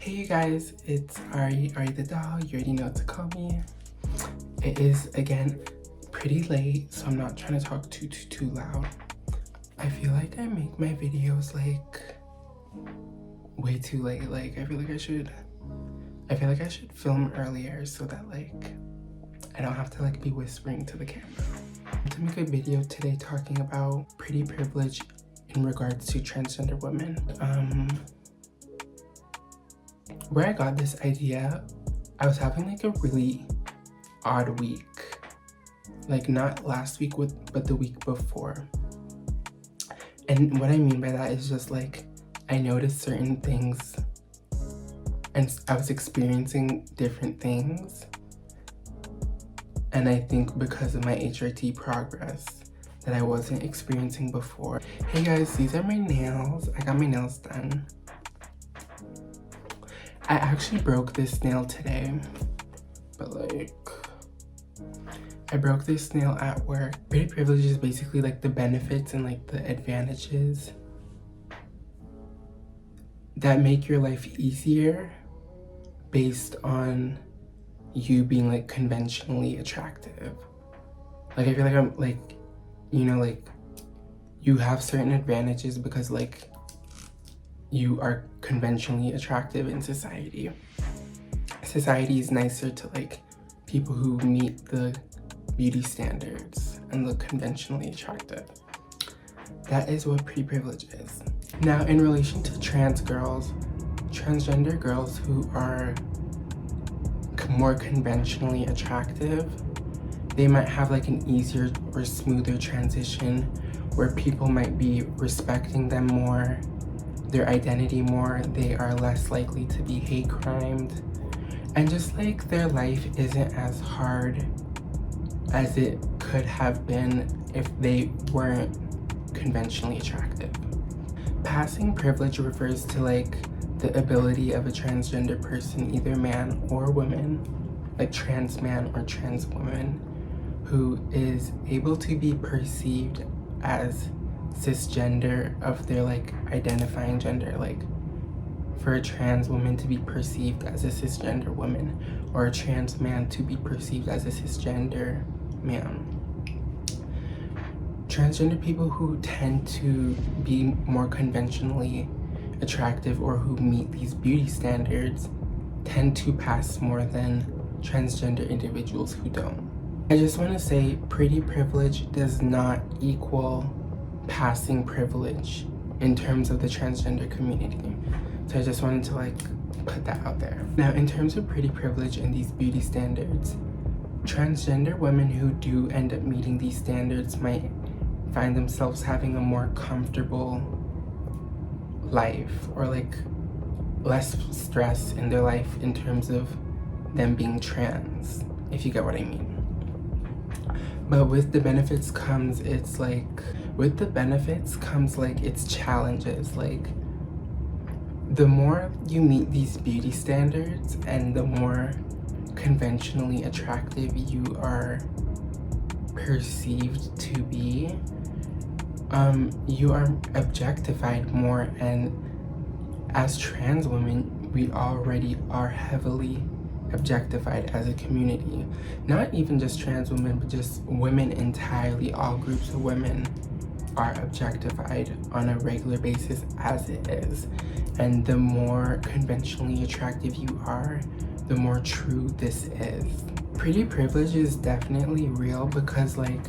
Hey you guys, it's Ari the doll. You already know what to call me. It is again pretty late, so I'm not trying to talk too loud. I feel like I make my videos like way too late. Like I feel like I should film earlier so that like I don't have to like be whispering to the camera. To make a video today talking about pretty privilege in regards to transgender women. Where I got this idea, I was having like a really odd week. Like not last week but the week before. And what I mean by that is just like I noticed certain things and I was experiencing different things. And I think because of my HRT progress that I wasn't experiencing before. Hey guys, these are my nails. I got my nails done. I actually broke this nail today, but like, I broke this nail at work. Pretty privilege is basically like the benefits and like the advantages that make your life easier based on you being like conventionally attractive. Like I feel like I'm like, you know, like you have certain advantages because like you are conventionally attractive in society. Society is nicer to like people who meet the beauty standards and look conventionally attractive. That is what pretty privilege is. Now, in relation to trans girls, transgender girls who are more conventionally attractive, they might have like an easier or smoother transition where people might be respecting them more, their identity more, they are less likely to be hate crimed, and just like their life isn't as hard as it could have been if they weren't conventionally attractive. Passing privilege refers to like the ability of a transgender person, either man or woman, like trans man or trans woman, who is able to be perceived as cisgender of their like identifying gender. Like for a trans woman to be perceived as a cisgender woman, or a trans man to be perceived as a cisgender man. Transgender people who tend to be more conventionally attractive or who meet these beauty standards tend to pass more than transgender individuals who don't. I just want to say pretty privilege does not equal passing privilege in terms of the transgender community. So I just wanted to like put that out there. Now, in terms of pretty privilege and these beauty standards, transgender women who do end up meeting these standards might find themselves having a more comfortable life or like less stress in their life in terms of them being trans, if you get what I mean. But with the benefits comes its challenges. Like the more you meet these beauty standards and the more conventionally attractive you are perceived to be, you are objectified more, and as trans women, we already are heavily objectified as a community. Not even just trans women, but just women entirely. All groups of women are objectified on a regular basis as it is. And the more conventionally attractive you are, the more true this is. Pretty privilege is definitely real because like,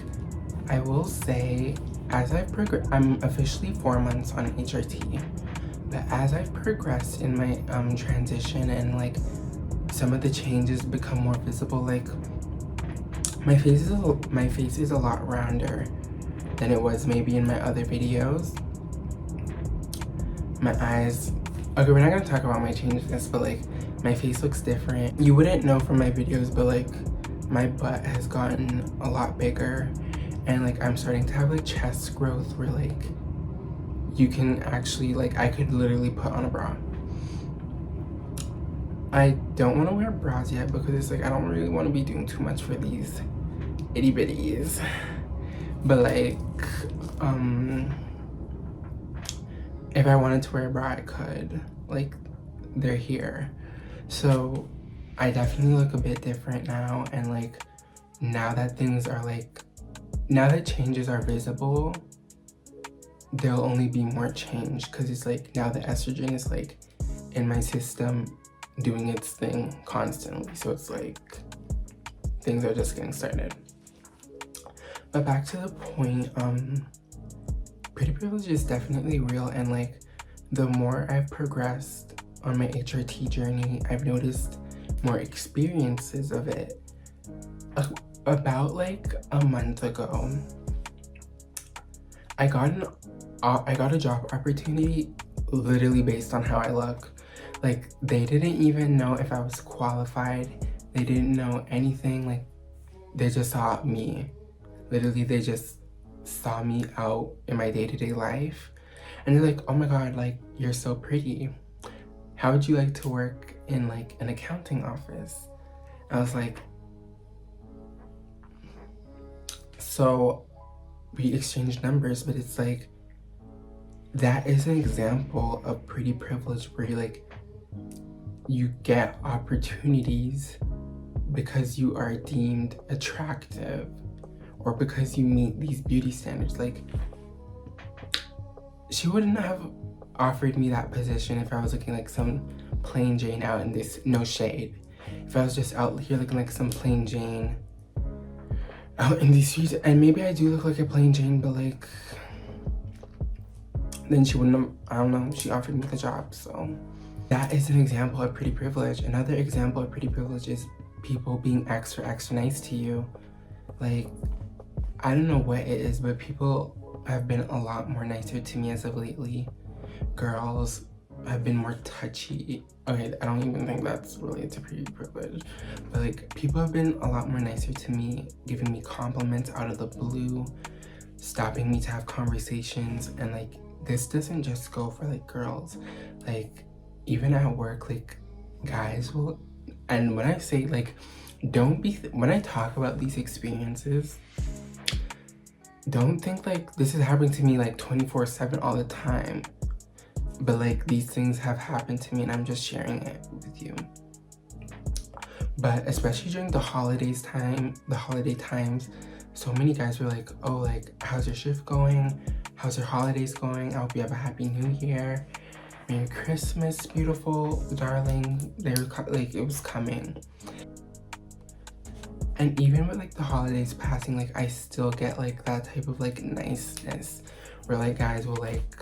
I will say, as I've progressed, I'm officially 4 months on HRT, but as I've progressed in my transition and like some of the changes become more visible, like my face is a lot rounder than it was maybe in my other videos. My eyes, okay, we're not gonna talk about my changes, but like my face looks different. You wouldn't know from my videos, but like my butt has gotten a lot bigger, and like I'm starting to have like chest growth where like you can actually, like I could literally put on a bra. I don't want to wear bras yet because it's like I don't really want to be doing too much for these itty bitties. But like if I wanted to wear a bra, I could. Like they're here. So I definitely look a bit different now, and like now that things are like, now that changes are visible, there'll only be more change, because it's like now the estrogen is like in my system doing its thing constantly. So it's like things are just getting started. But back to the point, pretty privilege is definitely real, and like the more I've progressed on my HRT journey, I've noticed more experiences of it. About like a month ago, I got a job opportunity literally based on how I look. Like, they didn't even know if I was qualified. They didn't know anything. Like, they just saw me. Literally, they just saw me out in my day-to-day life. And they're like, oh my God, like, you're so pretty. How would you like to work in like an accounting office? I was like, so we exchanged numbers, but it's like, that is an example of pretty privilege where you get opportunities because you are deemed attractive or because you meet these beauty standards. Like, she wouldn't have offered me that position if I was looking like some plain Jane out in this, no shade. If I was just out here looking like some plain Jane out in these streets, and maybe I do look like a plain Jane, but like, then she wouldn't have, I don't know, she offered me the job. So that is an example of pretty privilege. Another example of pretty privilege is people being extra nice to you. Like, I don't know what it is, but people have been a lot more nicer to me as of lately. Girls have been more touchy. Okay, I don't even think that's related to pretty privilege, but like, people have been a lot more nicer to me, giving me compliments out of the blue, stopping me to have conversations. And like, this doesn't just go for like girls, like even at work, like guys will. And when I say like, when I talk about these experiences, don't think like this is happening to me like 24/7 all the time, but like these things have happened to me and I'm just sharing it with you. But especially during the holiday times, so many guys were like, oh, like, how's your shift going? How's your holidays going? I hope you have a happy new year. Merry Christmas, beautiful darling. They were like, it was coming. And even with like the holidays passing, like I still get like that type of like niceness where like guys will like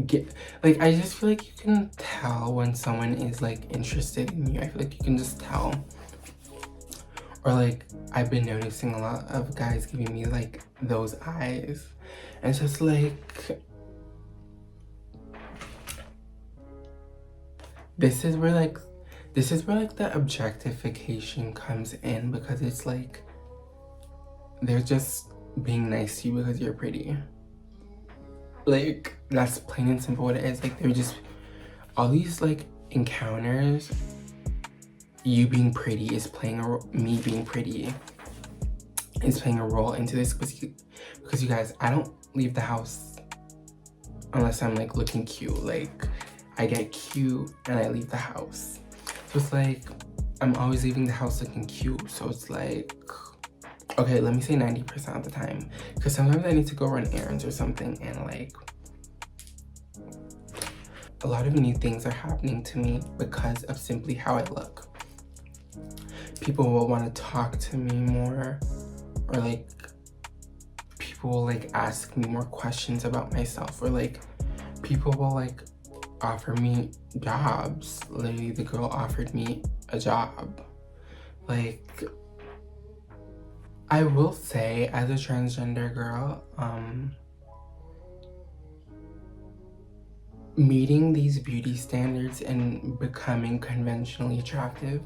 get, like, I just feel like you can tell when someone is like interested in you. I feel like you can just tell. Or like, I've been noticing a lot of guys giving me like those eyes, and it's just like, this is where like the objectification comes in, because it's like they're just being nice to you because you're pretty. Like, that's plain and simple what it is. Like, they're just, all these like encounters, you being pretty is playing a role, me being pretty is playing a role into this, because you guys, I don't leave the house unless I'm like looking cute. Like, I get cute and I leave the house. So it's like, I'm always leaving the house looking cute. So it's like, okay, let me say 90% of the time, because sometimes I need to go run errands or something, and like, a lot of new things are happening to me because of simply how I look. People will want to talk to me more, or like, people will like ask me more questions about myself, or like, people will like offer me jobs. Literally, the girl offered me a job. Like, I will say, as a transgender girl, meeting these beauty standards and becoming conventionally attractive,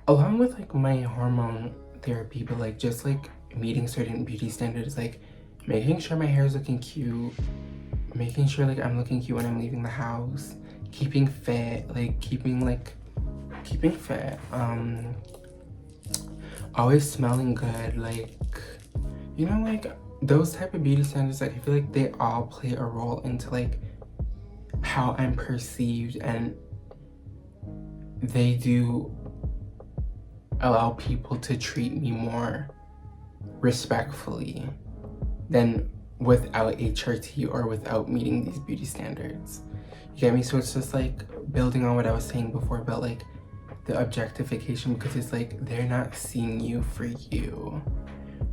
along with like my hormone therapy, but like just like meeting certain beauty standards, like making sure my hair is looking cute, making sure like I'm looking cute when I'm leaving the house, keeping fit, like keeping fit, always smelling good, like, you know, like those type of beauty standards, like I feel like they all play a role into like how I'm perceived and they do allow people to treat me more respectfully than without HRT or without meeting these beauty standards. You get me? So it's just like building on what I was saying before about like the objectification, because it's like they're not seeing you for you,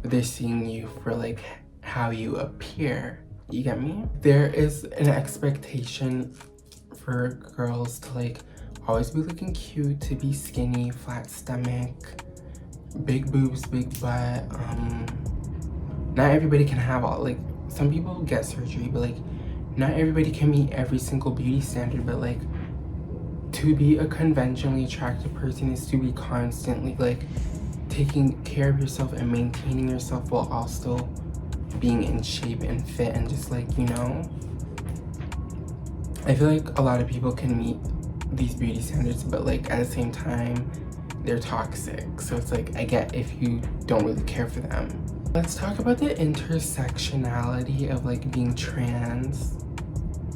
but they're seeing you for like how you appear. You get me? There is an expectation for girls to like always be looking cute, to be skinny, flat stomach, big boobs, big butt. Not everybody can have all, like, some people get surgery, but like not everybody can meet every single beauty standard. But like, to be a conventionally attractive person is to be constantly like taking care of yourself and maintaining yourself while also being in shape and fit, and just like, you know, I feel like a lot of people can meet these beauty standards, but like at the same time they're toxic. So it's like, I get if you don't really care for them. Let's talk about the intersectionality of like being trans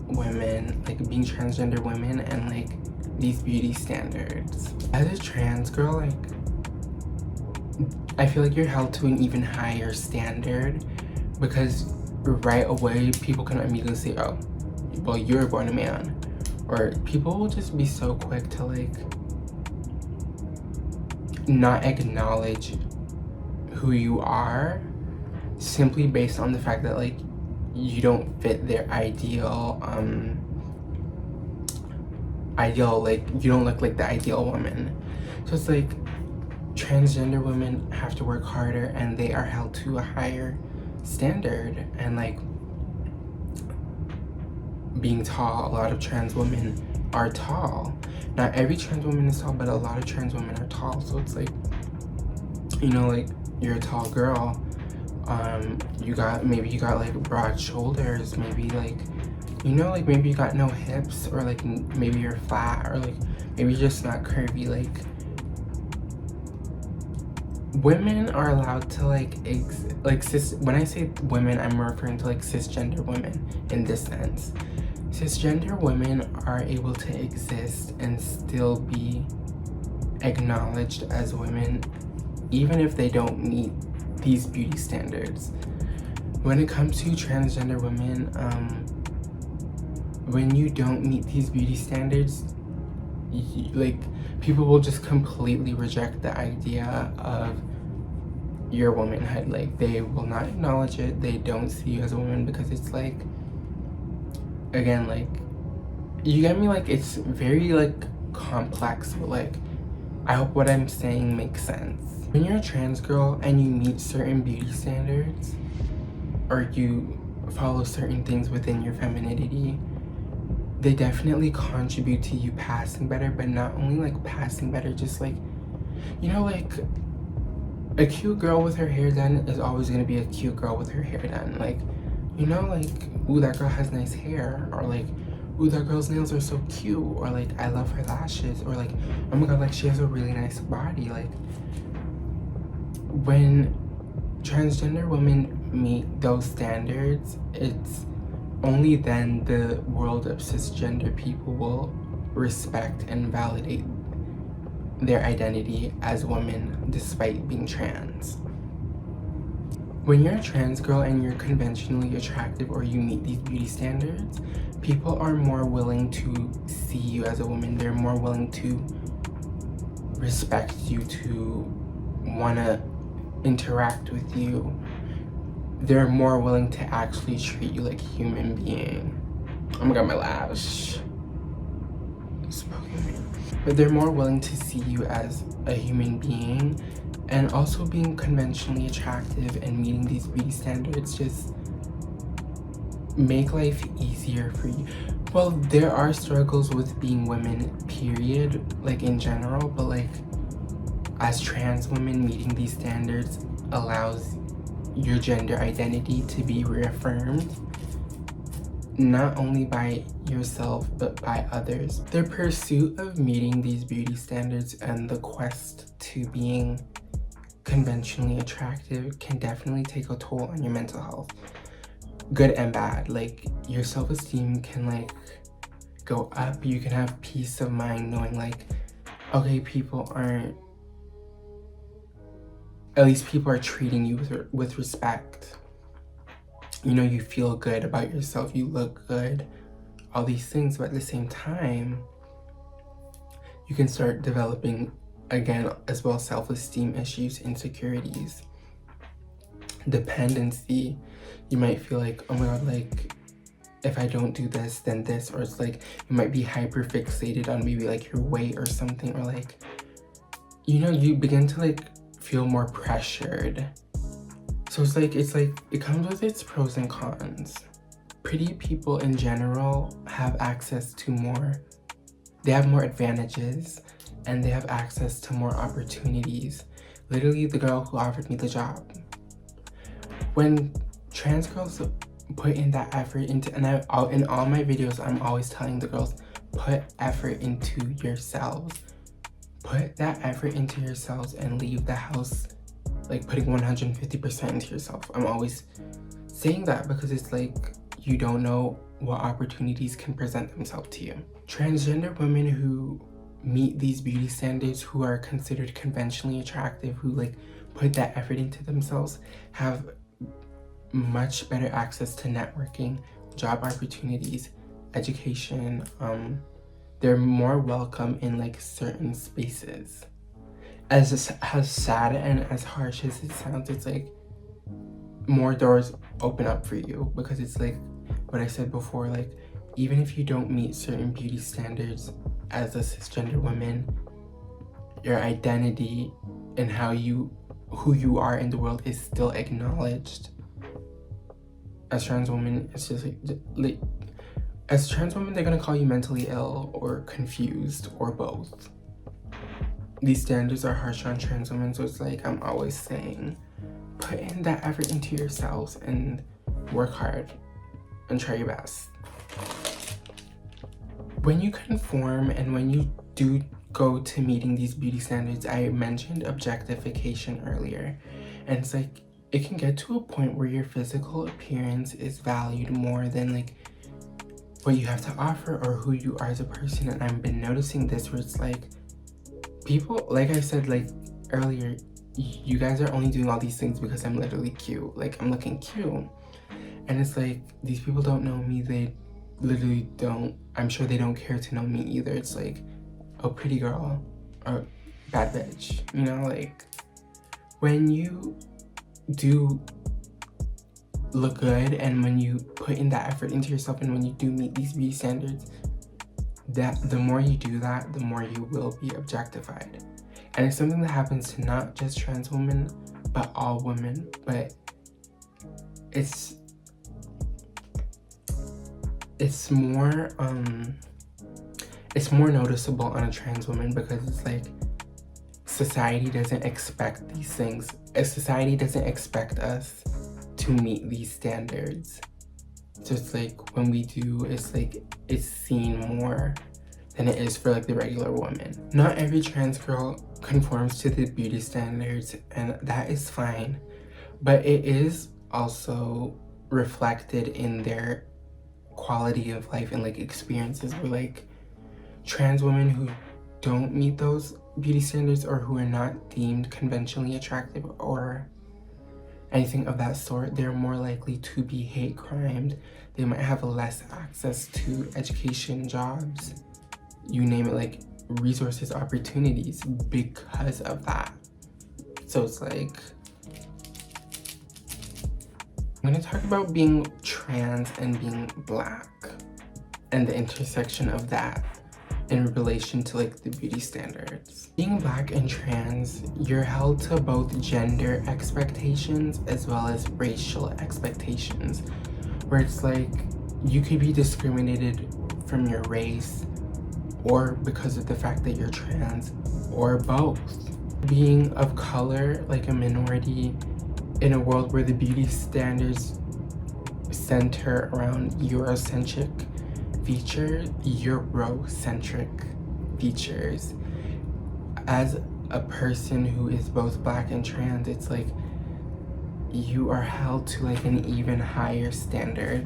women, like being transgender women, and like these beauty standards. As a trans girl, like I feel like you're held to an even higher standard, because right away people can immediately say, oh, well, you're born a man. Or people will just be so quick to like not acknowledge who you are simply based on the fact that like you don't fit their ideal like you don't look like the ideal woman. So it's like transgender women have to work harder, and they are held to a higher standard. And like being tall, a lot of trans women are tall. Not every trans woman is tall, but a lot of trans women are tall. So it's like, you know, like you're a tall girl, maybe you got like broad shoulders, maybe like, you know, like maybe you got no hips, or like maybe you're flat, or like maybe you're just not curvy. Like women are allowed to like when I say women, I'm referring to like cisgender women in this sense. Cisgender women are able to exist and still be acknowledged as women, even if they don't meet these beauty standards. When it comes to transgender women, when you don't meet these beauty standards, like people will just completely reject the idea of your womanhood. Like they will not acknowledge it. They don't see you as a woman, because it's like, again, like, you get me? Like, it's very like complex, but like I hope what I'm saying makes sense. When you're a trans girl and you meet certain beauty standards, or you follow certain things within your femininity, they definitely contribute to you passing better. But not only like passing better, just like, you know, like a cute girl with her hair done is always gonna be a cute girl with her hair done. Like, you know, like, ooh, that girl has nice hair, or like, ooh, that girl's nails are so cute, or like, I love her lashes, or like, oh my god, like she has a really nice body. Like when transgender women meet those standards, it's only then the world of cisgender people will respect and validate their identity as women despite being trans. When you're a trans girl and you're conventionally attractive, or you meet these beauty standards, people are more willing to see you as a woman. They're more willing to respect you, to want to interact with you. They're more willing to actually treat you like a human being. Oh my god, my lash. But they're more willing to see you as a human being. And also being conventionally attractive and meeting these beauty standards just make life easier for you. Well, there are struggles with being women, period, like in general, but like as trans women, meeting these standards allows your gender identity to be reaffirmed, not only by yourself but by others. The pursuit of meeting these beauty standards and the quest to being conventionally attractive can definitely take a toll on your mental health, good and bad. Like your self-esteem can like go up. You can have peace of mind knowing like okay, at least people are treating you with respect. You know, you feel good about yourself, you look good, all these things, but at the same time, you can start developing, again, as well, self-esteem issues, insecurities, dependency. You might feel like, oh my god, like, if I don't do this, then this, or it's like, you might be hyper fixated on maybe like your weight or something, or like, you know, you begin to like feel more pressured. So it's like, it comes with its pros and cons. Pretty people in general have access to more, they have more advantages, and they have access to more opportunities. Literally, the girl who offered me the job. When trans girls put in that effort into, and in all my videos, I'm always telling the girls, put effort into yourselves. Put that effort into yourselves and leave the house like putting 150% into yourself. I'm always saying that because it's like, you don't know what opportunities can present themselves to you. Transgender women who meet these beauty standards, who are considered conventionally attractive, who like put that effort into themselves, have much better access to networking, job opportunities, education. They're more welcome in like certain spaces. As sad and as harsh as it sounds, it's like more doors open up for you, because it's like what I said before, like even if you don't meet certain beauty standards as a cisgender woman, your identity and who you are in the world is still acknowledged. As trans women, it's just like as trans women, they're gonna call you mentally ill or confused or both. These standards are harsh on trans women, so it's like I'm always saying, put in that effort into yourselves and work hard and try your best. When you conform and when you do go to meeting these beauty standards, I mentioned objectification earlier, and it's like it can get to a point where your physical appearance is valued more than like what you have to offer or who you are as a person. And I've been noticing this where it's like people, like I said like earlier, you guys are only doing all these things because I'm literally cute, like I'm looking cute. And it's like, these people don't know me, they literally don't, I'm sure they don't care to know me either. It's like, oh, pretty girl, or bad bitch, you know? Like, when you do look good and when you put in that effort into yourself and when you do meet these beauty standards, that the more you do that, the more you will be objectified. And it's something that happens to not just trans women, but all women. But it's more noticeable on a trans woman because it's like society doesn't expect these things. Society doesn't expect us to meet these standards. So it's like when we do, it's like it's seen more than it is for like the regular woman. Not every trans girl conforms to the beauty standards, and that is fine, but it is also reflected in their quality of life and like experiences, where like trans women who don't meet those beauty standards or who are not deemed conventionally attractive or anything of that sort, they're more likely to be hate crimed. They might have less access to education, jobs, you name it, like resources, opportunities because of that. So it's like, I'm gonna talk about being trans and being black and the intersection of that in relation to like the beauty standards. Being black and trans, you're held to both gender expectations as well as racial expectations, where it's like you could be discriminated from your race or because of the fact that you're trans, or both. Being of color, like a minority, in a world where the beauty standards center around Eurocentric features. As a person who is both black and trans, it's like you are held to like an even higher standard.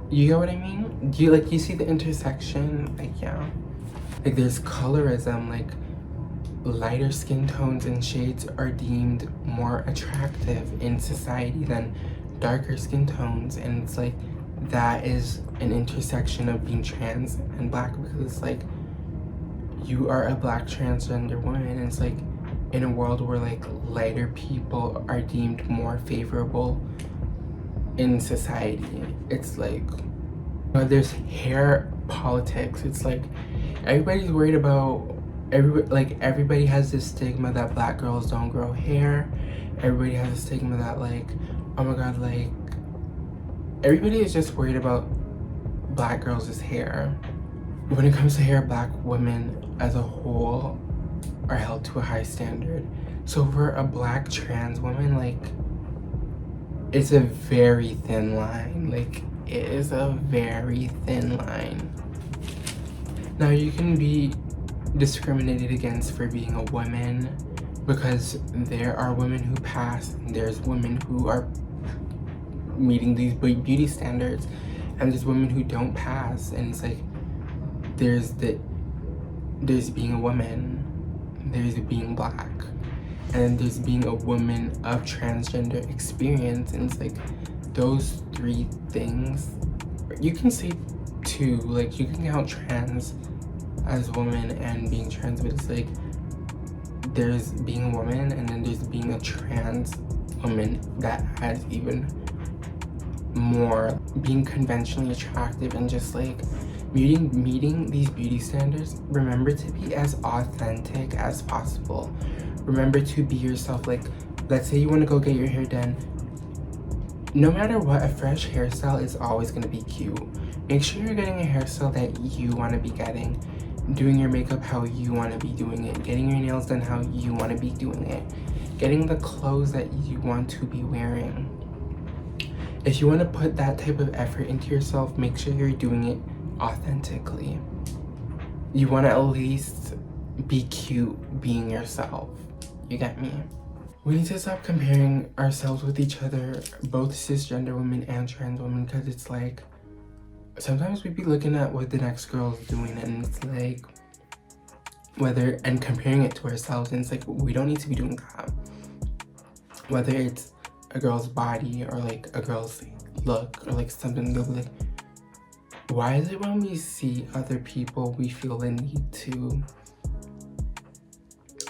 You get what I mean? Do you see the intersection? Like, yeah. Like there's colorism, like lighter skin tones and shades are deemed more attractive in society than darker skin tones, and it's like that is an intersection of being trans and black, because it's like you are a black transgender woman, and it's like in a world where like lighter people are deemed more favorable in society. It's like there's hair politics. It's like everybody's worried about everybody has this stigma that black girls don't grow hair. Everybody has a stigma that like, oh my god, like everybody is just worried about black girls' hair. When it comes to hair, black women as a whole are held to a high standard. So for a black trans woman, like it's a very thin line. Like it is a very thin line. Now you can be discriminated against for being a woman, because there are women who pass and there's women who are meeting these beauty standards, and there's women who don't pass, and it's like there's being a woman, there's being black, and there's being a woman of transgender experience, and it's like those three things. You can say two, like you can count trans as a woman and being trans, but it's like there's being a woman and then there's being a trans woman that has even more being conventionally attractive, and just like meeting these beauty standards. Remember to be as authentic as possible. Remember to be yourself. Like let's say you want to go get your hair done, no matter what, a fresh hairstyle is always going to be cute. Make sure you're getting a hairstyle that you want to be getting, doing your makeup how you want to be doing it, getting your nails done how you want to be doing it, getting the clothes that you want to be wearing. If you want to put that type of effort into yourself, make sure you're doing it authentically. You want to at least be cute being yourself. You get me? We need to stop comparing ourselves with each other, both cisgender women and trans women, because it's like sometimes we be looking at what the next girl's doing, and it's like and comparing it to ourselves, and it's like we don't need to be doing that. Whether it's a girl's body or like a girl's look or like something, like why is it when we see other people we feel the need to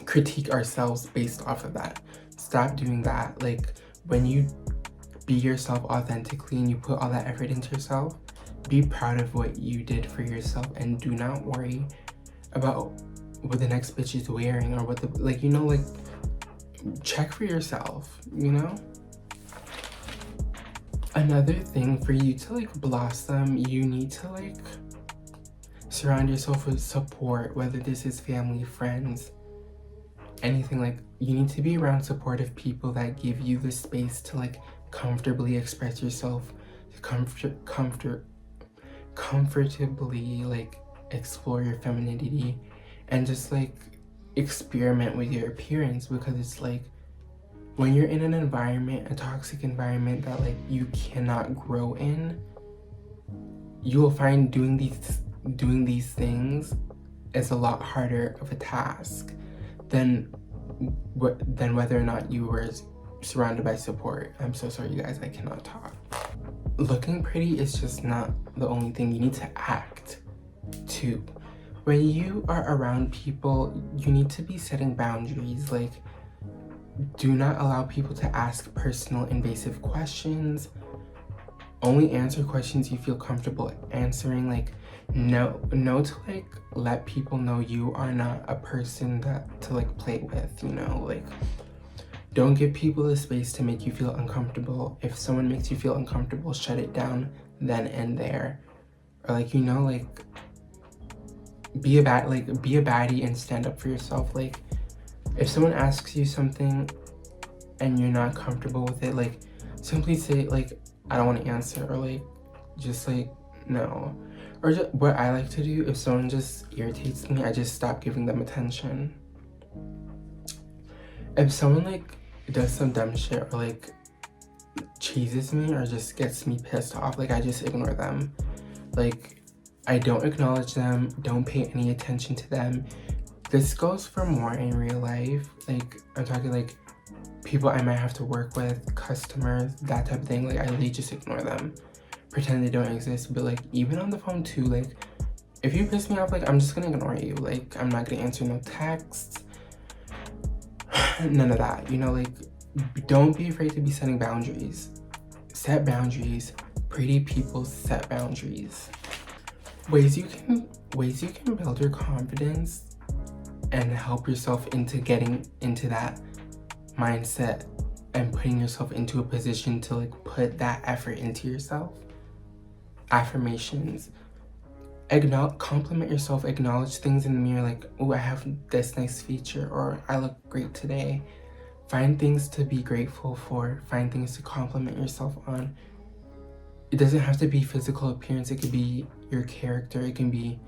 critique ourselves based off of that? Stop doing that. Like when you be yourself authentically and you put all that effort into yourself, be proud of what you did for yourself, and do not worry about what the next bitch is wearing or what the like check for yourself, you know? Another thing, for you to like blossom, you need to like surround yourself with support, whether this is family, friends, anything. Like you need to be around supportive people that give you the space to like comfortably express yourself, to comfortably like explore your femininity, and just like experiment with your appearance, because it's like when you're in an environment, a toxic environment that like you cannot grow in, you will find doing these things is a lot harder of a task than whether or not you were surrounded by support. I'm so sorry, you guys, I cannot talk. Looking pretty is just not the only thing. You need to act too. When you are around people, you need to be setting boundaries. Like, do not allow people to ask personal invasive questions. Only answer questions you feel comfortable answering. Like, no to like let people know you are not a person to like play with, you know? Like, don't give people the space to make you feel uncomfortable. If someone makes you feel uncomfortable, shut it down then and there. Or like, you know, like be a baddie and stand up for yourself. Like, if someone asks you something and you're not comfortable with it, like simply say like, I don't want to answer, or like just like no. Or just, what I like to do, if someone just irritates me, I just stop giving them attention. If someone like does some dumb shit or like cheeses me or just gets me pissed off, like I just ignore them. Like I don't acknowledge them, don't pay any attention to them. This goes for more in real life. Like, I'm talking like people I might have to work with, customers, that type of thing. Like, I really just ignore them, pretend they don't exist. But like, even on the phone too, like, if you piss me off, like, I'm just gonna ignore you. Like, I'm not gonna answer no texts, none of that, you know. Like, don't be afraid to be setting boundaries. Set boundaries. Pretty people set boundaries. Ways you can build your confidence and help yourself into getting into that mindset and putting yourself into a position to like put that effort into yourself. Affirmations. Compliment yourself, acknowledge things in the mirror, like, oh, I have this nice feature, or I look great today. Find things to be grateful for, find things to compliment yourself on. It doesn't have to be physical appearance, it could be your character, it can be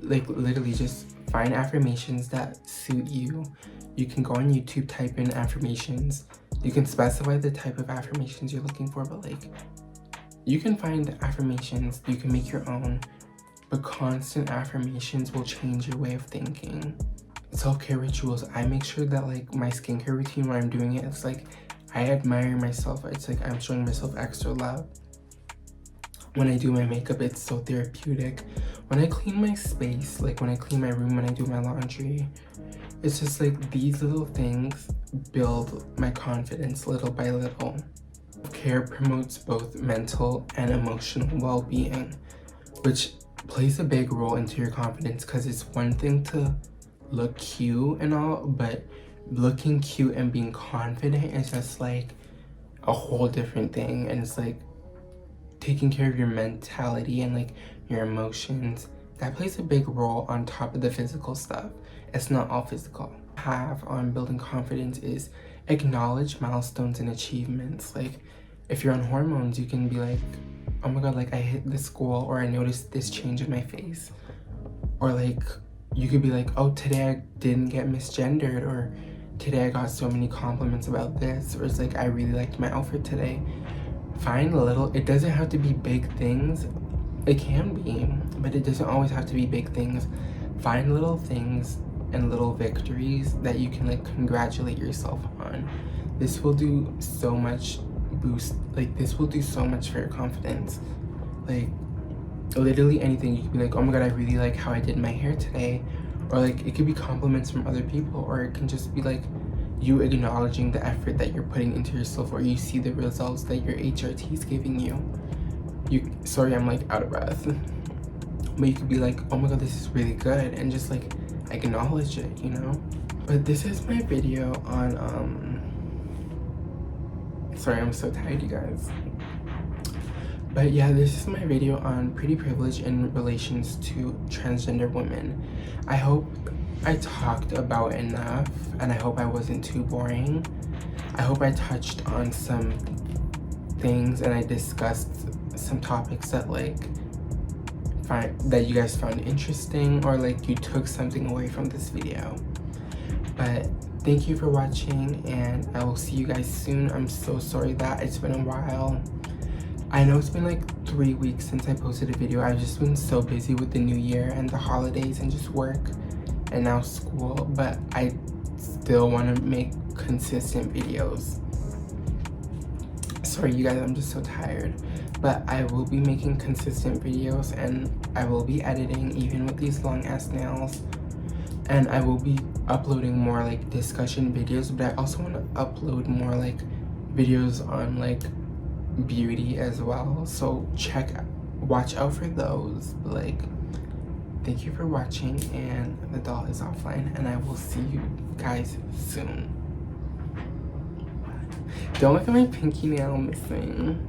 like literally just find affirmations that suit you. You can go on YouTube, type in affirmations. You can specify the type of affirmations you're looking for, but like, you can find affirmations, you can make your own, but constant affirmations will change your way of thinking. Self-care rituals, I make sure that like my skincare routine when I'm doing it, it's like I admire myself. It's like I'm showing myself extra love. When I do my makeup, it's so therapeutic. When I clean my space, like when I clean my room, when I do my laundry, it's just like these little things build my confidence little by little. Care promotes both mental and emotional well-being, which plays a big role into your confidence, because it's one thing to look cute and all, but looking cute and being confident is just like a whole different thing. And it's like taking care of your mentality and like your emotions, that plays a big role on top of the physical stuff. It's not all physical. Have on building confidence is acknowledge milestones and achievements. Like, if you're on hormones, you can be like, oh my god, like I hit this goal, or I noticed this change in my face. Or like, you could be like, oh, today I didn't get misgendered, or today I got so many compliments about this, or it's like, I really liked my outfit today. Find little, it doesn't have to be big things. It can be, but it doesn't always have to be big things. Find little things and little victories that you can like congratulate yourself on. This will do so much boost, like this will do so much for your confidence. Like, literally anything. You could be like, oh my god, I really like how I did my hair today. Or like, it could be compliments from other people, or it can just be like you acknowledging the effort that you're putting into yourself, or you see the results that your HRT is giving you. Sorry, I'm like out of breath. But you could be like, oh my god, this is really good, and just like acknowledge it, you know? But this is my video on sorry, I'm so tired, you guys. But yeah, this is my video on pretty privilege in relations to transgender women. I hope I talked about enough, and I hope I wasn't too boring. I hope I touched on some things and I discussed some topics that like that you guys found interesting, or like you took something away from this video. But thank you for watching, and I will see you guys soon. I'm so sorry that it's been a while. I know it's been like 3 weeks since I posted a video. I've just been so busy with the new year and the holidays and just work and now school, but I still want to make consistent videos. Sorry you guys, I'm just so tired. But I will be making consistent videos, and I will be editing even with these long ass nails. And I will be uploading more like discussion videos, but I also want to upload more like videos on like beauty as well. So watch out for those. But like, thank you for watching, and the doll is offline, and I will see you guys soon. Don't look at my pinky nail missing.